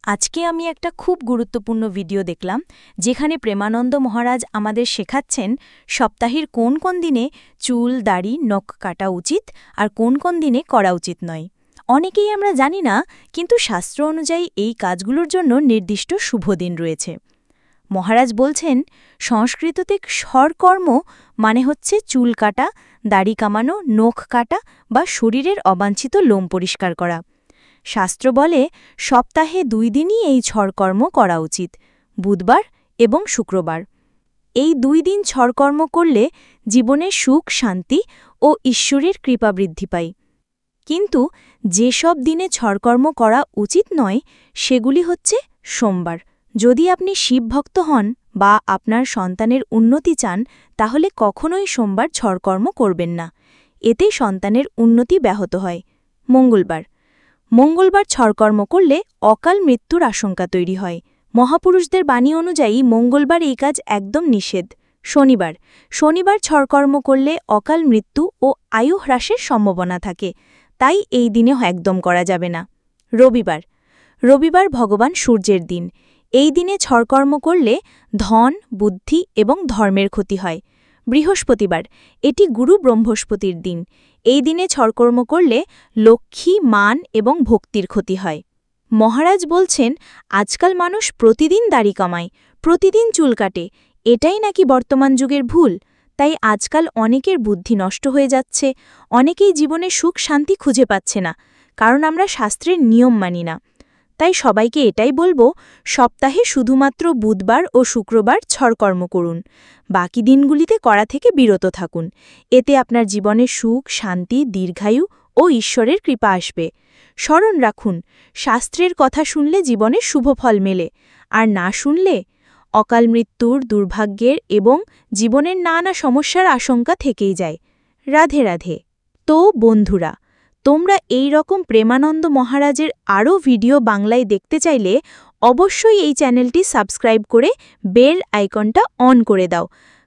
আজকে আমি একটা খুব গুরুত্বপূর্ণ ভিডিও দেখলাম যেখানে প্রেমানন্দ মহারাজ আমাদের শেখাচ্ছেন সপ্তাহের কোন কোন দিনে চুল দাড়ি নখ কাটা উচিত আর কোন কোন দিনে করা উচিত নয়। অনেকেই আমরা জানি না, কিন্তু শাস্ত্র অনুযায়ী এই কাজগুলোর জন্য নির্দিষ্ট শুভ দিন রয়েছে। মহারাজ বলছেন, সংস্কৃততে স্বরকর্ম মানে হচ্ছে চুল কাটা, দাড়ি কামানো, নখ কাটা বা শরীরের অবাঞ্ছিত লোম পরিষ্কার করা। শাস্ত্র বলে সপ্তাহে 2 দিনই এই ছড়কর্ম করা উচিত, বুধবার এবং শুক্রবার। এই 2 দিন ছড়কর্ম করলে জীবনে সুখ শান্তি ও ঈশ্বরের কৃপা বৃদ্ধি পায়। কিন্তু যেসব দিনে ছড়কর্ম করা উচিত নয় সেগুলি হচ্ছে সোমবার। যদি আপনি শিবভক্ত হন বা আপনার সন্তানের উন্নতি চান তাহলে কখনোই সোমবার ছড়কর্ম করবেন না, এতে সন্তানের উন্নতি ব্যাহত হয়। মঙ্গলবার ছড়কর্ম করলে অকাল মৃত্যুর আশঙ্কা তৈরি হয়। মহাপুরুষদের বাণী অনুযায়ী মঙ্গলবার এই কাজ একদম নিষেধ। শনিবার ছড়কর্ম করলে অকাল মৃত্যু ও আয়ু হ্রাসের সম্ভাবনা থাকে, তাই এই দিনে একদম করা যাবে না। রবিবার ভগবান সূর্যের দিন। এই দিনে ছড়কর্ম করলে ধন, বুদ্ধি এবং ধর্মের ক্ষতি হয়। বৃহস্পতিবার, এটি গুরু ব্রহ্মস্পতির দিন। এই দিনে ছড়কর্ম করলে লক্ষ্মী, মান এবং ভক্তির ক্ষতি হয়। মহারাজ বলছেন, আজকাল মানুষ প্রতিদিন দাড়ি কামায়, প্রতিদিন চুল কাটে, এটাই নাকি বর্তমান যুগের ভুল। তাই আজকাল অনেকের বুদ্ধি নষ্ট হয়ে যাচ্ছে, অনেকেই জীবনে সুখ শান্তি খুঁজে পাচ্ছে না, কারণ আমরা শাস্ত্রের নিয়ম মানি না। তাই সবাইকে এটাই বলবো, সপ্তাহে শুধুমাত্র বুধবার ও শুক্রবার ছড়কর্ম করুন, বাকি দিনগুলিতে করা থেকে বিরত থাকুন। এতে আপনার জীবনে সুখ শান্তি, দীর্ঘায়ু ও ঈশ্বরের কৃপা আসবে। স্মরণ রাখুন, শাস্ত্রের কথা শুনলে জীবনে শুভ ফল মেলে, আর না শুনলে অকাল মৃত্যুর, দুর্ভাগ্যের এবং জীবনের নানা সমস্যার আশঙ্কা থেকেই যায়। রাধে রাধে। তো বন্ধুরা, তোমরা এই রকম প্রেমানন্দ মহারাজের আরও ভিডিও বাংলায় দেখতে চাইলে অবশ্যই এই চ্যানেলটি সাবস্ক্রাইব করে বেল আইকনটা অন করে দাও,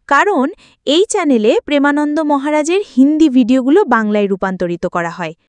কারণ এই চ্যানেলে প্রেমানন্দ মহারাজের হিন্দি ভিডিওগুলো বাংলায় রূপান্তরিত করা হয়।